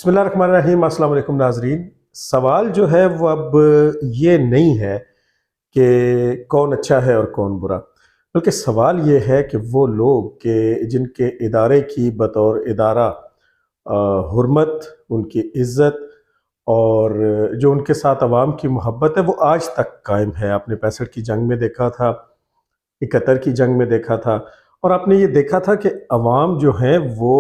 بسم اللہ الرحمن الرحیم۔ السلام علیکم ناظرین۔ سوال جو ہے وہ اب یہ نہیں ہے کہ کون اچھا ہے اور کون برا، بلکہ سوال یہ ہے کہ وہ لوگ کہ جن کے ادارے کی بطور ادارہ حرمت، ان کی عزت اور جو ان کے ساتھ عوام کی محبت ہے وہ آج تک قائم ہے۔ آپ نے 65 کی جنگ میں دیکھا تھا، 71 کی جنگ میں دیکھا تھا، اور آپ نے یہ دیکھا تھا کہ عوام جو ہیں وہ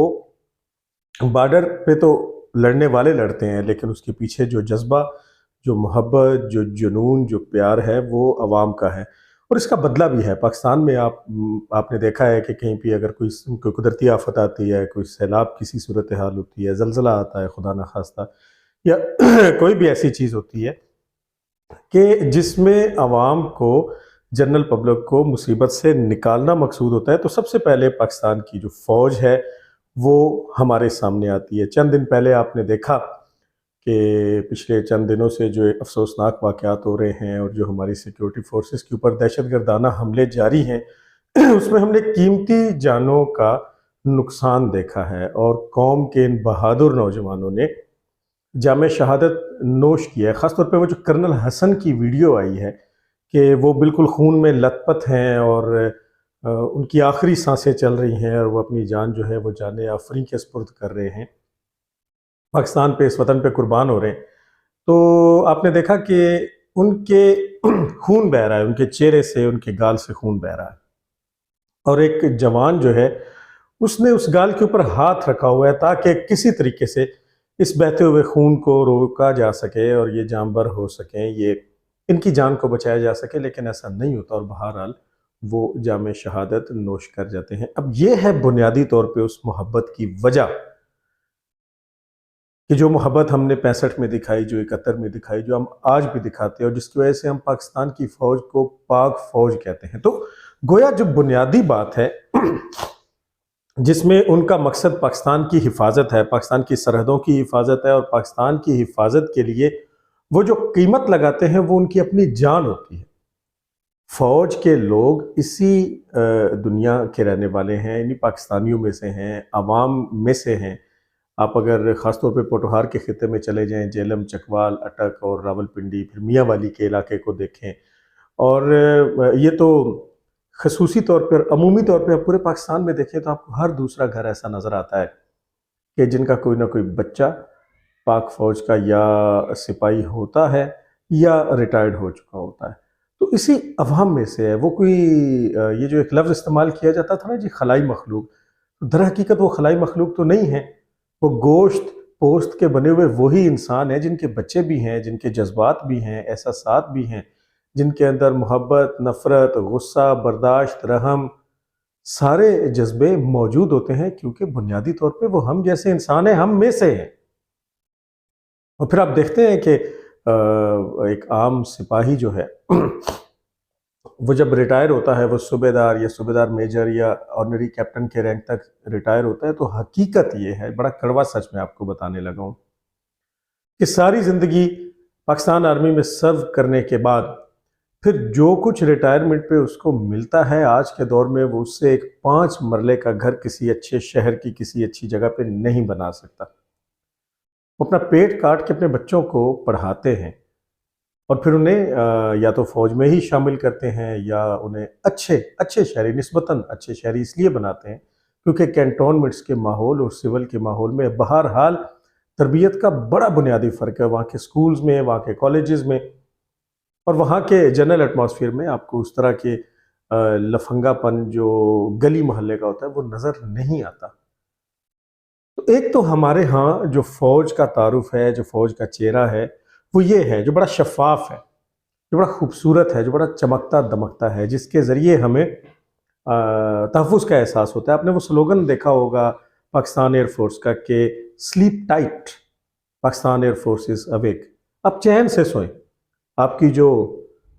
بارڈر پہ تو لڑنے والے لڑتے ہیں، لیکن اس کے پیچھے جو جذبہ، جو محبت، جو جنون، جو پیار ہے وہ عوام کا ہے، اور اس کا بدلہ بھی ہے۔ پاکستان میں آپ نے دیکھا ہے کہ کہیں بھی اگر کوئی قدرتی آفت آتی ہے، کوئی سیلاب کسی صورتحال ہوتی ہے، زلزلہ آتا ہے خدا نخواستہ، یا کوئی بھی ایسی چیز ہوتی ہے کہ جس میں عوام کو، جنرل پبلک کو مصیبت سے نکالنا مقصود ہوتا ہے، تو سب سے پہلے پاکستان کی جو فوج ہے وہ ہمارے سامنے آتی ہے۔ چند دن پہلے آپ نے دیکھا کہ پچھلے چند دنوں سے جو افسوسناک واقعات ہو رہے ہیں اور جو ہماری سیکیورٹی فورسز کے اوپر دہشت گردانہ حملے جاری ہیں، اس میں ہم نے قیمتی جانوں کا نقصان دیکھا ہے، اور قوم کے ان بہادر نوجوانوں نے جامِ شہادت نوش کیا ہے۔ خاص طور پہ وہ جو کرنل حسن کی ویڈیو آئی ہے کہ وہ بالکل خون میں لت پت ہیں اور ان کی آخری سانسیں چل رہی ہیں، اور وہ اپنی جان جو ہے وہ جان آفریں کے سپرد کر رہے ہیں، پاکستان پہ، اس وطن پہ قربان ہو رہے ہیں۔ تو آپ نے دیکھا کہ ان کے خون بہہ رہا ہے، ان کے چہرے سے، ان کے گال سے خون بہہ رہا ہے، اور ایک جوان جو ہے اس نے اس گال کے اوپر ہاتھ رکھا ہوا ہے تاکہ کسی طریقے سے اس بہتے ہوئے خون کو روکا جا سکے اور یہ جانبر ہو سکیں، یہ ان کی جان کو بچایا جا سکے، لیکن ایسا نہیں ہوتا، اور بہرحال وہ جامِ شہادت نوش کر جاتے ہیں۔ اب یہ ہے بنیادی طور پہ اس محبت کی وجہ کہ جو محبت ہم نے 65 میں دکھائی، جو 71 میں دکھائی، جو ہم آج بھی دکھاتے ہیں، اور جس کی وجہ سے ہم پاکستان کی فوج کو پاک فوج کہتے ہیں۔ تو گویا جو بنیادی بات ہے جس میں ان کا مقصد پاکستان کی حفاظت ہے، پاکستان کی سرحدوں کی حفاظت ہے، اور پاکستان کی حفاظت کے لیے وہ جو قیمت لگاتے ہیں وہ ان کی اپنی جان ہوتی ہے۔ فوج کے لوگ اسی دنیا کے رہنے والے ہیں، انہی پاکستانیوں میں سے ہیں، عوام میں سے ہیں۔ آپ اگر خاص طور پہ پوٹوہار کے خطے میں چلے جائیں، جیلم، چکوال، اٹک اور راولپنڈی، پھر میاں والی کے علاقے کو دیکھیں، اور یہ تو خصوصی طور پر، عمومی طور پہ پورے پاکستان میں دیکھیں تو آپ کو ہر دوسرا گھر ایسا نظر آتا ہے کہ جن کا کوئی نہ کوئی بچہ پاک فوج کا یا سپاہی ہوتا ہے یا ریٹائرڈ ہو چکا ہوتا ہے۔ تو اسی عوام میں سے ہے وہ کوئی یہ جو ایک لفظ استعمال کیا جاتا تھا نا جی، خلائی مخلوق، در حقیقت وہ خلائی مخلوق تو نہیں ہے، وہ گوشت پوست کے بنے ہوئے وہی انسان ہیں جن کے بچے بھی ہیں، جن کے جذبات بھی ہیں، احساسات بھی ہیں، جن کے اندر محبت، نفرت، غصہ، برداشت، رحم، سارے جذبے موجود ہوتے ہیں، کیونکہ بنیادی طور پہ وہ ہم جیسے انسان ہیں، ہم میں سے ہیں۔ اور پھر آپ دیکھتے ہیں کہ ایک عام سپاہی جو ہے وہ جب ریٹائر ہوتا ہے، وہ صوبیدار یا صوبیدار میجر یا آرڈنری کیپٹن کے رینک تک ریٹائر ہوتا ہے، تو حقیقت یہ ہے، بڑا کڑوا سچ میں آپ کو بتانے لگا ہوں، کہ ساری زندگی پاکستان آرمی میں سرو کرنے کے بعد پھر جو کچھ ریٹائرمنٹ پہ اس کو ملتا ہے آج کے دور میں، وہ اس سے ایک 5 مرلے کا گھر کسی اچھے شہر کی کسی اچھی جگہ پہ نہیں بنا سکتا۔ وہ اپنا پیٹ کاٹ کے اپنے بچوں کو پڑھاتے ہیں، اور پھر انہیں یا تو فوج میں ہی شامل کرتے ہیں یا انہیں اچھے شہری، نسبتاً اچھے شہری اس لیے بناتے ہیں کیونکہ کینٹونمنٹس کے ماحول اور سول کے ماحول میں بہرحال تربیت کا بڑا بنیادی فرق ہے۔ وہاں کے سکولز میں، وہاں کے کالجز میں، اور وہاں کے جنرل ایٹماسفیئر میں آپ کو اس طرح کے لفنگا پن جو گلی محلے کا ہوتا ہے وہ نظر نہیں آتا۔ تو ایک تو ہمارے ہاں جو فوج کا تعارف ہے، جو فوج کا چہرہ ہے، وہ یہ ہے جو بڑا شفاف ہے، جو بڑا خوبصورت ہے، جو بڑا چمکتا دمکتا ہے، جس کے ذریعے ہمیں تحفظ کا احساس ہوتا ہے۔ آپ نے وہ سلوگن دیکھا ہوگا پاکستان ایئر فورس کا کہ slip tight, Pakistan air force is awake, آپ چین سے سوئیں، آپ کی جو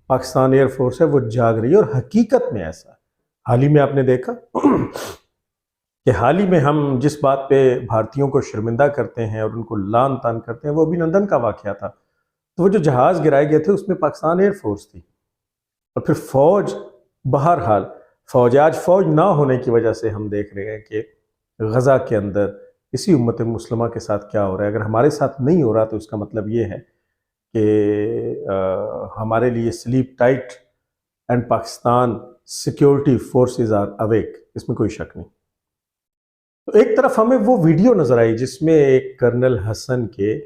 پاکستان ایئر فورس ہے وہ جاگ رہی ہے، اور حقیقت میں ایسا ہے۔ حال ہی میں آپ نے دیکھا کہ حال ہی میں ہم جس بات پہ بھارتیوں کو شرمندہ کرتے ہیں اور ان کو لعن طعن کرتے ہیں، وہ ابھینندن کا واقعہ تھا۔ تو وہ جو جہاز گرائے گئے تھے اس میں پاکستان ایئر فورس تھی، اور پھر فوج، بہرحال فوج، آج فوج نہ ہونے کی وجہ سے ہم دیکھ رہے ہیں کہ غزہ کے اندر اسی امت مسلمہ کے ساتھ کیا ہو رہا ہے. اگر ہمارے ساتھ نہیں ہو رہا تو اس کا مطلب یہ ہے کہ ہمارے لیے sleep tight and Pakistan security forces are awake, اس میں کوئی شک نہیں. تو ایک طرف ہمیں وہ ویڈیو نظر آئی جس میں ایک کرنل حسن کے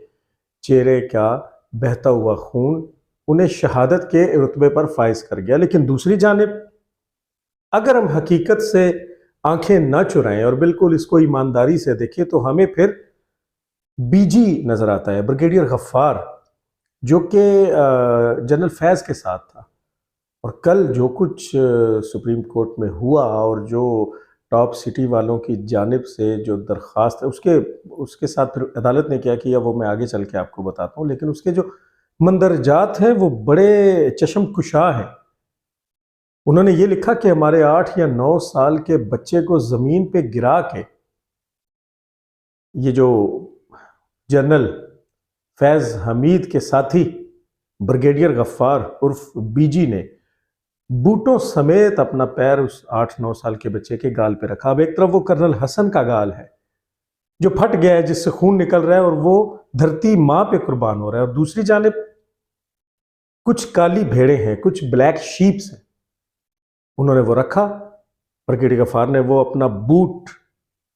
چہرے کا بہتا ہوا خون انہیں شہادت کے رتبے پر فائز کر گیا، لیکن دوسری جانب اگر ہم حقیقت سے آنکھیں نہ چرائیں اور بالکل اس کو ایمانداری سے دیکھیں تو ہمیں پھر بی جی نظر آتا ہے، بریگیڈیئر غفار، جو کہ جنرل فیض کے ساتھ تھا. اور کل جو کچھ سپریم کورٹ میں ہوا اور جو ٹاپ سٹی والوں کی جانب سے جو درخواست ہے اس کے ساتھ پھر عدالت نے کیا کیا وہ میں آگے چل کے آپ کو بتاتا ہوں، لیکن اس کے جو مندرجات ہیں وہ بڑے چشم کشا ہیں. انہوں نے یہ لکھا کہ ہمارے 8 یا 9 سال کے بچے کو زمین پہ گرا کے یہ جو جنرل فیض حمید کے ساتھی بریگیڈیئر غفار عرف بی جی نے بوٹوں سمیت اپنا پیر اس 8-9 سال کے بچے کے گال پہ رکھا. اب ایک طرف وہ کرنل حسن کا گال ہے جو پھٹ گیا ہے، جس سے خون نکل رہا ہے اور وہ دھرتی ماں پہ قربان ہو رہا ہے، اور دوسری جانب کچھ کالی بھیڑیں ہیں، کچھ بلیک شیپس ہیں. انہوں نے وہ رکھا، بریگیڈیئر غفار نے وہ اپنا بوٹ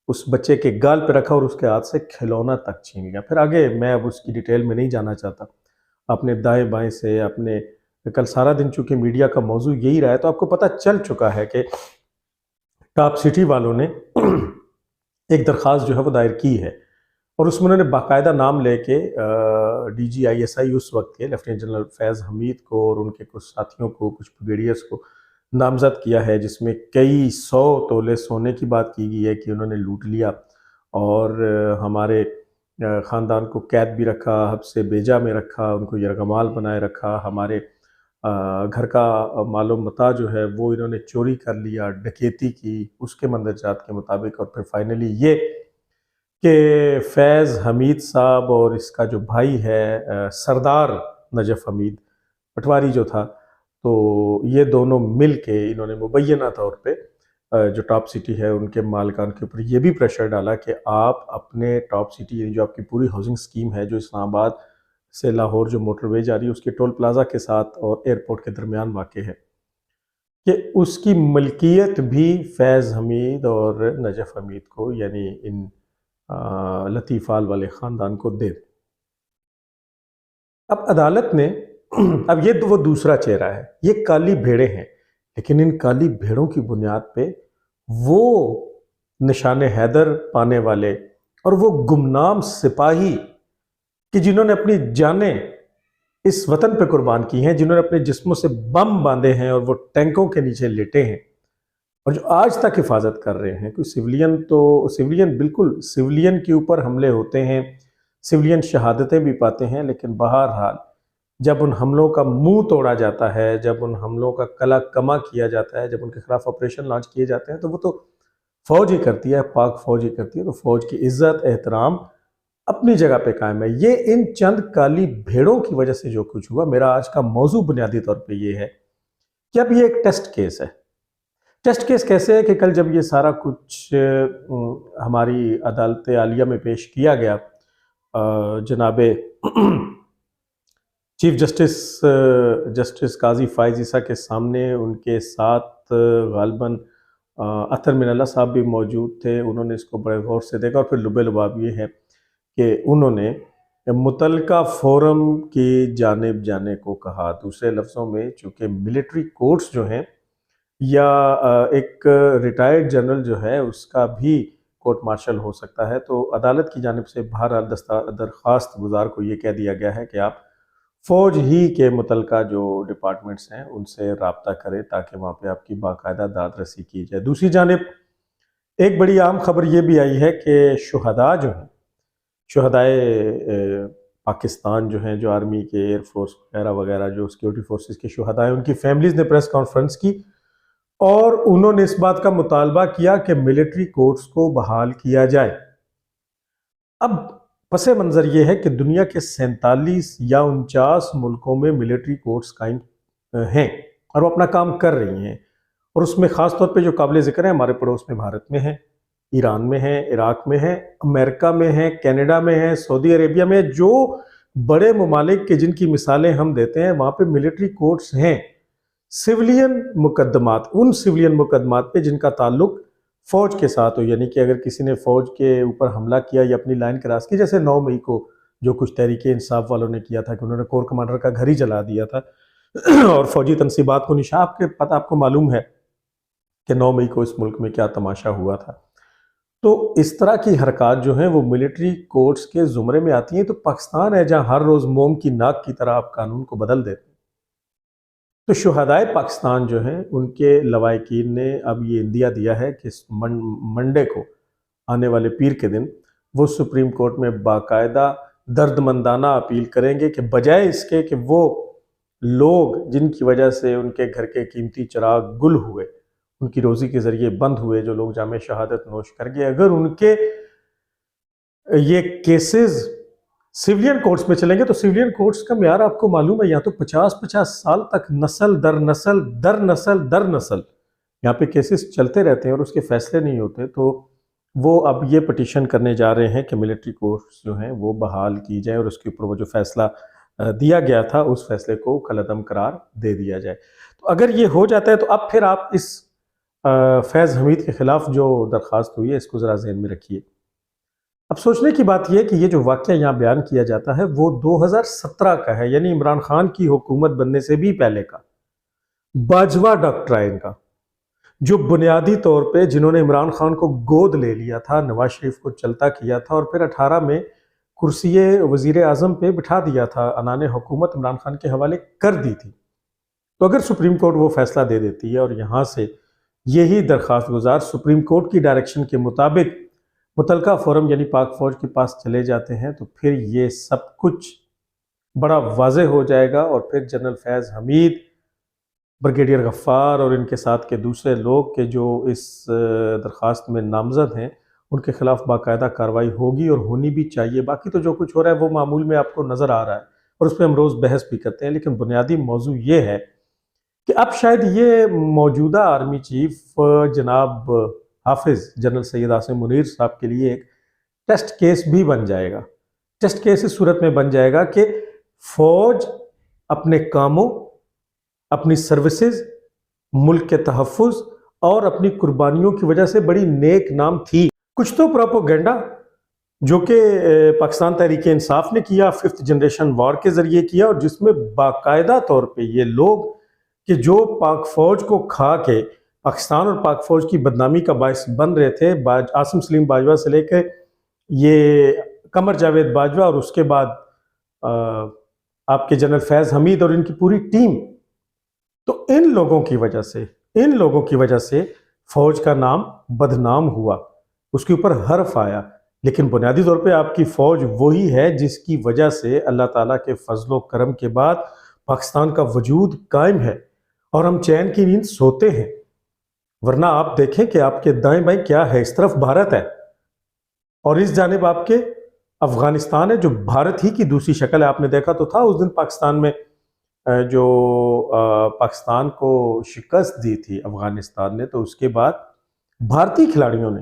اس بچے کے گال پہ رکھا اور اس کے ہاتھ سے کھلونا تک چھین لیا. پھر آگے میں اب اس کی ڈیٹیل میں نہیں جانا چاہتا. اپنے دائیں بائیں سے اپنے کل سارا دن چونکہ میڈیا کا موضوع یہی رہا ہے تو آپ کو پتہ چل چکا ہے کہ ٹاپ سٹی والوں نے ایک درخواست جو ہے وہ دائر کی ہے، اور اس میں انہوں نے باقاعدہ نام لے کے D G I S I اس وقت کے لیفٹیننٹ جنرل فیض حمید کو اور ان کے کچھ ساتھیوں کو، کچھ بریگیڈیئرز کو نامزد کیا ہے، جس میں کئی 100 تولے سونے کی بات کی گئی ہے کہ انہوں نے لوٹ لیا اور ہمارے خاندان کو قید بھی رکھا، حبس بیجا میں رکھا، ان کو یرغمال بنائے رکھا، ہمارے گھر کا مال و متاع جو ہے وہ انہوں نے چوری کر لیا، ڈکیتی کی اس کے مندرجات کے مطابق. اور پھر فائنلی یہ کہ فیض حمید صاحب اور اس کا جو بھائی ہے سردار نجف حمید پٹواری جو تھا، تو یہ دونوں مل کے انہوں نے مبینہ طور پہ جو ٹاپ سٹی ہے ان کے مالکان کے اوپر یہ بھی پریشر ڈالا کہ آپ اپنے ٹاپ سٹی، یعنی جو آپ کی پوری ہاؤسنگ سکیم ہے جو اسلام آباد سے لاہور جو موٹر وے جاری ہے اس کے ٹول پلازا کے ساتھ اور ایئرپورٹ کے درمیان واقع ہے، کہ اس کی ملکیت بھی فیض حمید اور نجف حمید کو، یعنی ان لطیف آل والے خاندان کو دے. اب عدالت نے اب یہ تو وہ دوسرا چہرہ ہے، یہ کالی بھیڑیں ہیں، لیکن ان کالی بھیڑوں کی بنیاد پہ وہ نشان حیدر پانے والے اور وہ گمنام سپاہی کہ جنہوں نے اپنی جانیں اس وطن پہ قربان کی ہیں، جنہوں نے اپنے جسموں سے بم باندھے ہیں اور وہ ٹینکوں کے نیچے لیٹے ہیں اور جو آج تک حفاظت کر رہے ہیں. کوئی سویلین بالکل سویلین کے اوپر حملے ہوتے ہیں، سویلین شہادتیں بھی پاتے ہیں، لیکن بہرحال جب ان حملوں کا منہ توڑا جاتا ہے، جب ان حملوں کا کلا کما کیا جاتا ہے، جب ان کے خلاف آپریشن لانچ کیے جاتے ہیں تو وہ تو فوج ہی کرتی ہے، پاک فوج ہی کرتی ہے. تو فوج کی عزت احترام اپنی جگہ پہ قائم ہے. یہ ان چند کالی بھیڑوں کی وجہ سے جو کچھ ہوا. میرا آج کا موضوع بنیادی طور پہ یہ ہے کہ اب یہ ایک ٹیسٹ کیس ہے. ٹیسٹ کیس کیسے ہے کہ کل جب یہ سارا کچھ ہماری عدالت عالیہ میں پیش کیا گیا، جناب چیف جسٹس قاضی فائز عیسیٰ کے سامنے، ان کے ساتھ غالباً اطہر من اللہ صاحب بھی موجود تھے. انہوں نے اس کو بڑے غور سے دیکھا اور پھر لب لباب یہ ہے کہ انہوں نے متعلقہ فورم کی جانب جانے کو کہا. دوسرے لفظوں میں چونکہ ملٹری کورٹس جو ہیں یا ایک ریٹائرڈ جنرل جو ہے اس کا بھی کورٹ مارشل ہو سکتا ہے، تو عدالت کی جانب سے بہرحال درخواست گزار کو یہ کہہ دیا گیا ہے کہ آپ فوج ہی کے متعلقہ جو ڈپارٹمنٹس ہیں ان سے رابطہ کریں تاکہ وہاں پہ آپ کی باقاعدہ داد رسی کی جائے. دوسری جانب ایک بڑی عام خبر یہ بھی آئی ہے کہ شہداء جو ہیں، شہدائے پاکستان جو ہیں، جو آرمی کے، ایئر فورس وغیرہ وغیرہ جو سیکیورٹی فورسز کے شہداء ہیں، ان کی فیملیز نے پریس کانفرنس کی اور انہوں نے اس بات کا مطالبہ کیا کہ ملٹری کورٹس کو بحال کیا جائے. اب پس منظر یہ ہے کہ دنیا کے 47 یا 49 ملکوں میں ملٹری کورٹس قائم ہیں اور وہ اپنا کام کر رہی ہیں، اور اس میں خاص طور پہ جو قابل ذکر ہیں ہمارے پڑوس میں بھارت میں ہیں. ایران میں ہیں، عراق میں ہیں، امریکہ میں ہیں، کینیڈا میں ہیں، سعودی عربیہ میں، جو بڑے ممالک کے جن کی مثالیں ہم دیتے ہیں وہاں پہ ملٹری کورٹس ہیں، سولین مقدمات، ان سولین مقدمات پہ جن کا تعلق فوج کے ساتھ ہو، یعنی کہ اگر کسی نے فوج کے اوپر حملہ کیا یا اپنی لائن کراس کی، جیسے 9 مئی کو جو کچھ تحریک انصاف والوں نے کیا تھا کہ انہوں نے کور کمانڈر کا گھر ہی جلا دیا تھا اور فوجی تنصیبات کو نشان، آپ کو معلوم ہے کہ 9 مئی کو اس ملک میں کیا تماشا ہوا تھا۔ تو اس طرح کی حرکات جو ہیں وہ ملٹری کورٹس کے زمرے میں آتی ہیں۔ تو پاکستان ہے جہاں ہر روز موم کی ناک کی طرح آپ قانون کو بدل دیتے ہیں۔ تو شہدائے پاکستان جو ہیں ان کے لواحقین نے اب یہ اندیا دیا ہے کہ منڈے کو، آنے والے پیر کے دن، وہ سپریم کورٹ میں باقاعدہ درد مندانہ اپیل کریں گے کہ بجائے اس کے کہ وہ لوگ جن کی وجہ سے ان کے گھر کے قیمتی چراغ گل ہوئے، ان کی روزی کے ذریعے بند ہوئے، جو لوگ جام شہادت نوش کر گئے، اگر ان کے یہ کیسز سیولین کورٹس میں چلیں گے تو سیولین کورٹس کا معیار آپ کو معلوم ہے، یہاں تو 50 سال تک نسل در نسل در نسل در نسل یہاں پہ کیسز چلتے رہتے ہیں اور اس کے فیصلے نہیں ہوتے۔ تو وہ اب یہ پٹیشن کرنے جا رہے ہیں کہ ملٹری کورٹس جو ہیں وہ بحال کی جائیں اور اس کے اوپر وہ جو فیصلہ دیا گیا تھا اس فیصلے کو کالعدم قرار دے دیا جائے۔ تو اگر یہ ہو جاتا ہے تو اب پھر آپ اس فیض حمید کے خلاف جو درخواست ہوئی ہے اس کو ذرا ذہن میں رکھیے۔ اب سوچنے کی بات یہ ہے کہ یہ جو واقعہ یہاں بیان کیا جاتا ہے وہ 2017 کا ہے، یعنی عمران خان کی حکومت بننے سے بھی پہلے کا، باجوہ ڈاکٹرائن کا، جو بنیادی طور پہ جنہوں نے عمران خان کو گود لے لیا تھا، نواز شریف کو چلتا کیا تھا اور پھر 18 میں کرسی وزیر اعظم پہ بٹھا دیا تھا، عنان حکومت عمران خان کے حوالے کر دی تھی۔ تو اگر سپریم کورٹ وہ فیصلہ دے دیتی ہے اور یہاں سے یہی درخواست گزار سپریم کورٹ کی ڈائریکشن کے مطابق متعلقہ فورم یعنی پاک فوج کے پاس چلے جاتے ہیں تو پھر یہ سب کچھ بڑا واضح ہو جائے گا، اور پھر جنرل فیض حمید، بریگیڈیئر غفار اور ان کے ساتھ کے دوسرے لوگ کے جو اس درخواست میں نامزد ہیں ان کے خلاف باقاعدہ کارروائی ہوگی اور ہونی بھی چاہیے۔ باقی تو جو کچھ ہو رہا ہے وہ معمول میں آپ کو نظر آ رہا ہے اور اس پہ ہم روز بحث بھی کرتے ہیں، لیکن بنیادی موضوع یہ ہے کہ اب شاید یہ موجودہ آرمی چیف جناب حافظ جنرل سید عاصم منیر صاحب کے لیے ایک ٹیسٹ کیس بھی بن جائے گا۔ ٹیسٹ کیس اس صورت میں بن جائے گا کہ فوج اپنے کاموں، اپنی سروسز، ملک کے تحفظ اور اپنی قربانیوں کی وجہ سے بڑی نیک نام تھی۔ کچھ تو پروپیگنڈا جو کہ پاکستان تحریک انصاف نے کیا، 5th جنریشن وار کے ذریعے کیا، اور جس میں باقاعدہ طور پہ یہ لوگ کہ جو پاک فوج کو کھا کے پاکستان اور پاک فوج کی بدنامی کا باعث بن رہے تھے، عاصم سلیم باجوہ سے لے کے یہ قمر جاوید باجوہ اور اس کے بعد آپ کے جنرل فیض حمید اور ان کی پوری ٹیم، تو ان لوگوں کی وجہ سے فوج کا نام بدنام ہوا، اس کے اوپر حرف آیا۔ لیکن بنیادی طور پہ آپ کی فوج وہی ہے جس کی وجہ سے اللہ تعالیٰ کے فضل و کرم کے بعد پاکستان کا وجود قائم ہے اور ہم چین کی نیند سوتے ہیں۔ ورنہ آپ دیکھیں کہ آپ کے دائیں بائیں کیا ہے، اس طرف بھارت ہے اور اس جانب آپ کے افغانستان ہے جو بھارت ہی کی دوسری شکل ہے۔ آپ نے دیکھا تو تھا اس دن پاکستان میں جو پاکستان کو شکست دی تھی افغانستان نے، تو اس کے بعد بھارتی کھلاڑیوں نے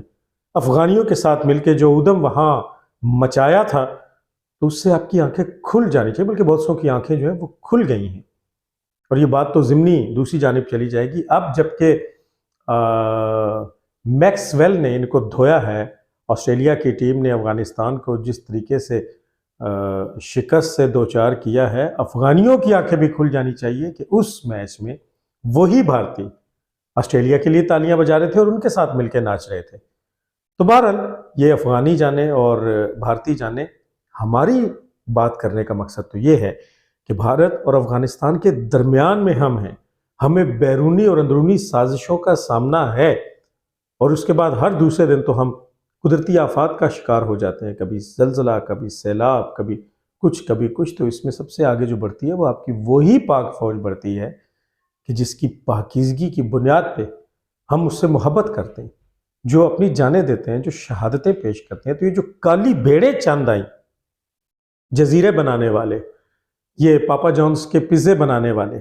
افغانیوں کے ساتھ مل کے جو ادھم وہاں مچایا تھا، تو اس سے آپ کی آنکھیں کھل جانی چاہیے، بلکہ بہت سو کی آنکھیں جو ہیں وہ کھل گئی ہیں۔ اور یہ بات تو ضمنی دوسری جانب چلی جائے گی اب جب کہ میکس ویل نے ان کو دھویا ہے، آسٹریلیا کی ٹیم نے افغانستان کو جس طریقے سے شکست سے دوچار کیا ہے، افغانیوں کی آنکھیں بھی کھل جانی چاہیے کہ اس میچ میں وہی بھارتی آسٹریلیا کے لیے تالیاں بجا رہے تھے اور ان کے ساتھ مل کے ناچ رہے تھے۔ تو بہرحال یہ افغانی جانے اور بھارتی جانے، ہماری بات کرنے کا مقصد تو یہ ہے کہ بھارت اور افغانستان کے درمیان میں ہم ہیں، ہمیں بیرونی اور اندرونی سازشوں کا سامنا ہے، اور اس کے بعد ہر دوسرے دن تو ہم قدرتی آفات کا شکار ہو جاتے ہیں، کبھی زلزلہ، کبھی سیلاب، کبھی کچھ۔ تو اس میں سب سے آگے جو بڑھتی ہے وہ آپ کی وہی پاک فوج بڑھتی ہے کہ جس کی پاکیزگی کی بنیاد پہ ہم اس سے محبت کرتے ہیں، جو اپنی جانیں دیتے ہیں، جو شہادتیں پیش کرتے ہیں۔ تو یہ جو کالی بھیڑیں چاند آئیں، جزیرے بنانے والے، یہ پاپا جونز کے پیزے بنانے والے،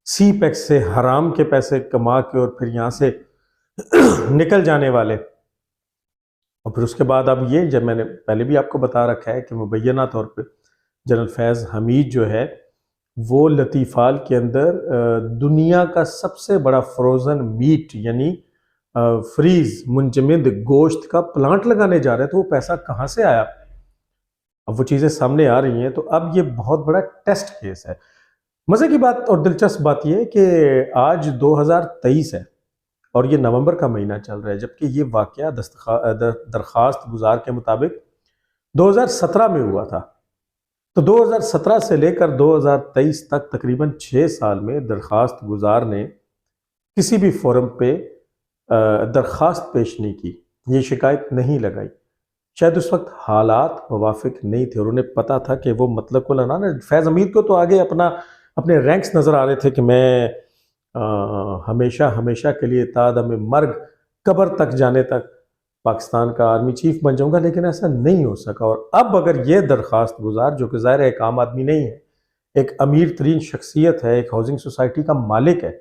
سی پیکس سے حرام کے پیسے کما کے اور پھر یہاں سے نکل جانے والے، اور پھر اس کے بعد اب یہ جب میں نے پہلے بھی آپ کو بتا رکھا ہے کہ مبینہ طور پہ جنرل فیض حمید جو ہے وہ لطیفال کے اندر دنیا کا سب سے بڑا فروزن میٹ یعنی فریز منجمد گوشت کا پلانٹ لگانے جا رہے ہیں، تو وہ پیسہ کہاں سے آیا؟ اب وہ چیزیں سامنے آ رہی ہیں، تو اب یہ بہت بڑا ٹیسٹ کیس ہے۔ مزے کی بات اور دلچسپ بات یہ ہے کہ آج 2023 ہے اور یہ نومبر کا مہینہ چل رہا ہے، جبکہ یہ واقعہ درخواست گزار کے مطابق 2017 میں ہوا تھا۔ تو 2017 سے لے کر 2023 تک تقریباً 6 سال میں درخواست گزار نے کسی بھی فورم پہ درخواست پیش نہیں کی، یہ شکایت نہیں لگائی۔ شاید اس وقت حالات موافق نہیں تھے اور انہیں پتا تھا کہ وہ مطلب کو لانا۔ فیض حمید کو تو آگے اپنے رینکس نظر آ رہے تھے کہ میں ہمیشہ کے لیے تا دم مرگ قبر تک جانے تک پاکستان کا آرمی چیف بن جاؤں گا، لیکن ایسا نہیں ہو سکا۔ اور اب اگر یہ درخواست گزار، جو کہ ظاہر ہے ایک عام آدمی نہیں ہے، ایک امیر ترین شخصیت ہے، ایک ہاؤسنگ سوسائٹی کا مالک ہے،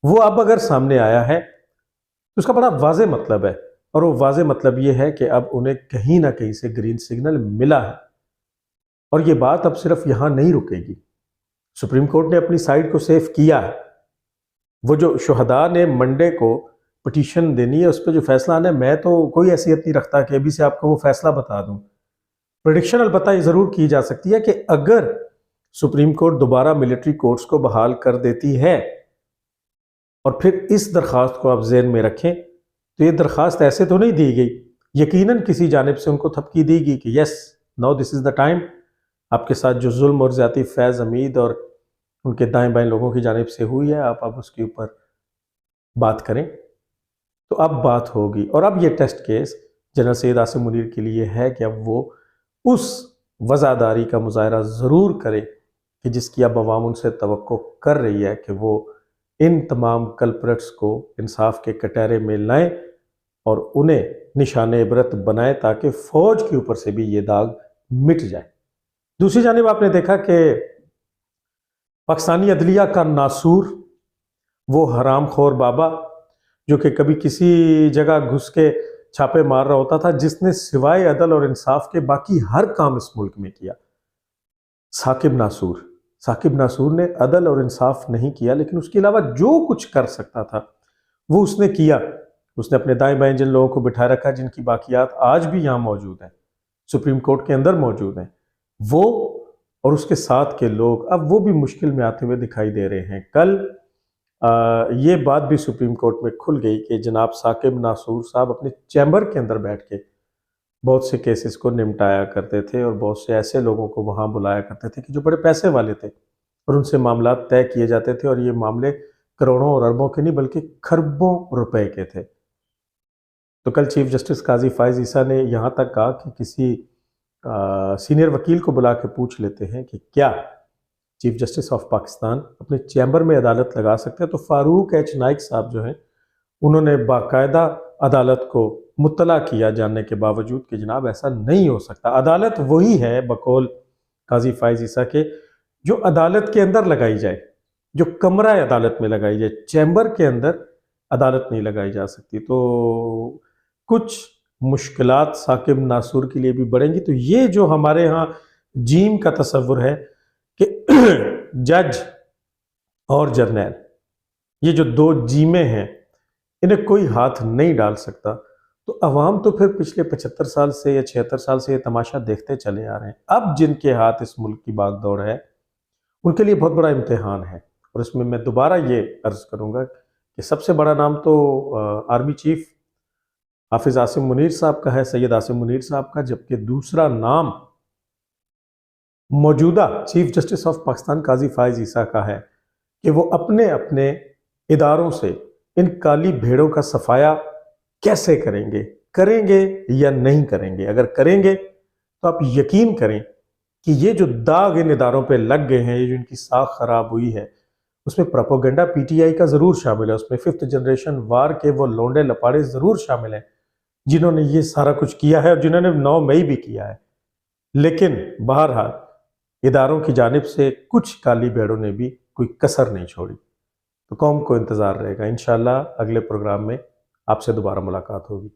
وہ اب اگر سامنے آیا ہے تو اس کا بڑا واضح مطلب ہے، اور وہ واضح مطلب یہ ہے کہ اب انہیں کہیں نہ کہیں سے گرین سگنل ملا ہے، اور یہ بات اب صرف یہاں نہیں رکے گی۔ سپریم کورٹ نے اپنی سائیڈ کو سیف کیا ہے۔ وہ جو شہداء نے منڈے کو پٹیشن دینی ہے، اس پہ جو فیصلہ آنا ہے، میں تو کوئی حیثیت نہیں رکھتا کہ ابھی سے آپ کو وہ فیصلہ بتا دوں۔ پریڈکشن البتہ یہ ضرور کی جا سکتی ہے کہ اگر سپریم کورٹ دوبارہ ملٹری کورٹس کو بحال کر دیتی ہے، اور پھر اس درخواست کو آپ ذہن میں رکھیں، تو یہ درخواست ایسے تو نہیں دی گئی، یقیناً کسی جانب سے ان کو تھپکی دی گئی کہ یس نو دس از دا ٹائم، آپ کے ساتھ جو ظلم اور زیادتی فیض حمید اور ان کے دائیں بائیں لوگوں کی جانب سے ہوئی ہے، آپ اب اس کے اوپر بات کریں۔ تو اب بات ہوگی، اور اب یہ test case general Syed Asim Munir کے لیے ہے کہ اب وہ اس وزاداری کا مظاہرہ ضرور کرے کہ جس کی اب عوام ان سے توقع کر رہی ہے کہ وہ ان تمام کلپریٹس کو انصاف کے کٹہرے میں لائیں اور انہیں نشان عبرت بنائیں، تاکہ فوج کے اوپر سے بھی یہ داغ مٹ جائے۔ دوسری جانب آپ نے دیکھا کہ پاکستانی عدلیہ کا ناسور، وہ حرام خور بابا جو کہ کبھی کسی جگہ گھس کے چھاپے مار رہا ہوتا تھا، جس نے سوائے عدل اور انصاف کے باقی ہر کام اس ملک میں کیا، ثاقب ناصور نے عدل اور انصاف نہیں کیا، لیکن اس کے علاوہ جو کچھ کر سکتا تھا وہ اس نے کیا۔ اس نے اپنے دائیں بائیں جن لوگوں کو بٹھائے رکھا، جن کی باقیات آج بھی یہاں موجود ہیں، سپریم کورٹ کے اندر موجود ہیں، وہ اور اس کے ساتھ کے لوگ اب وہ بھی مشکل میں آتے ہوئے دکھائی دے رہے ہیں۔ کل یہ بات بھی سپریم کورٹ میں کھل گئی کہ جناب ثاقب ناصور صاحب اپنے چیمبر کے اندر بیٹھ کے بہت سے کیسز کو نمٹایا کرتے تھے، اور بہت سے ایسے لوگوں کو وہاں بلایا کرتے تھے کہ جو بڑے پیسے والے تھے، اور ان سے معاملات طے کیے جاتے تھے، اور یہ معاملے کروڑوں اور اربوں کے نہیں بلکہ کھربوں روپے کے تھے۔ تو کل چیف جسٹس قاضی فائز عیسیٰ نے یہاں تک کہا کہ کسی سینئر وکیل کو بلا کے پوچھ لیتے ہیں کہ کیا چیف جسٹس آف پاکستان اپنے چیمبر میں عدالت لگا سکتے ہیں؟ تو فاروق ایچ نائک صاحب جو ہیں، انہوں نے باقاعدہ عدالت کو مطلع کیا جاننے کے باوجود کہ جناب ایسا نہیں ہو سکتا۔ عدالت وہی ہے بقول قاضی فائز عیسیٰ کے جو عدالت کے اندر لگائی جائے، جو کمرہ عدالت میں لگائی جائے، چیمبر کے اندر عدالت نہیں لگائی جا سکتی۔ تو کچھ مشکلات ثاقب ناصور کے لیے بھی بڑھیں گی۔ تو یہ جو ہمارے ہاں جیم کا تصور ہے کہ جج اور جرنیل، یہ جو دو جیمیں ہیں، انہیں کوئی ہاتھ نہیں ڈال سکتا، تو عوام تو پھر پچھلے 75 سال سے یا 76 سال سے یہ تماشا دیکھتے چلے آ رہے ہیں۔ اب جن کے ہاتھ اس ملک کی باغ دوڑ ہے، ان کے لیے بہت بڑا امتحان ہے، اور اس میں دوبارہ یہ عرض کروں گا کہ سب سے بڑا نام تو آرمی چیف حافظ عاصم منیر صاحب کا ہے، سید عاصم منیر صاحب کا، جبکہ دوسرا نام موجودہ چیف جسٹس آف پاکستان قاضی فائز عیسیٰ کا ہے کہ وہ اپنے اداروں سے ان کالی بھیڑوں کا صفایا کیسے کریں گے یا نہیں کریں گے۔ اگر کریں گے تو آپ یقین کریں کہ یہ جو داغ ان اداروں پہ لگ گئے ہیں، یہ جو ان کی ساکھ خراب ہوئی ہے، اس میں پروپیگنڈا پی ٹی آئی کا ضرور شامل ہے، اس میں 5th جنریشن وار کے وہ لونڈے لپاڑے ضرور شامل ہیں جنہوں نے یہ سارا کچھ کیا ہے، اور جنہوں نے 9 مئی بھی کیا ہے۔ لیکن بہرحال اداروں کی جانب سے کچھ کالی بھیڑوں نے بھی کوئی کسر نہیں چھوڑی۔ تو قوم کو انتظار رہے گا، انشاءاللہ اگلے پروگرام میں آپ سے دوبارہ ملاقات ہوگی۔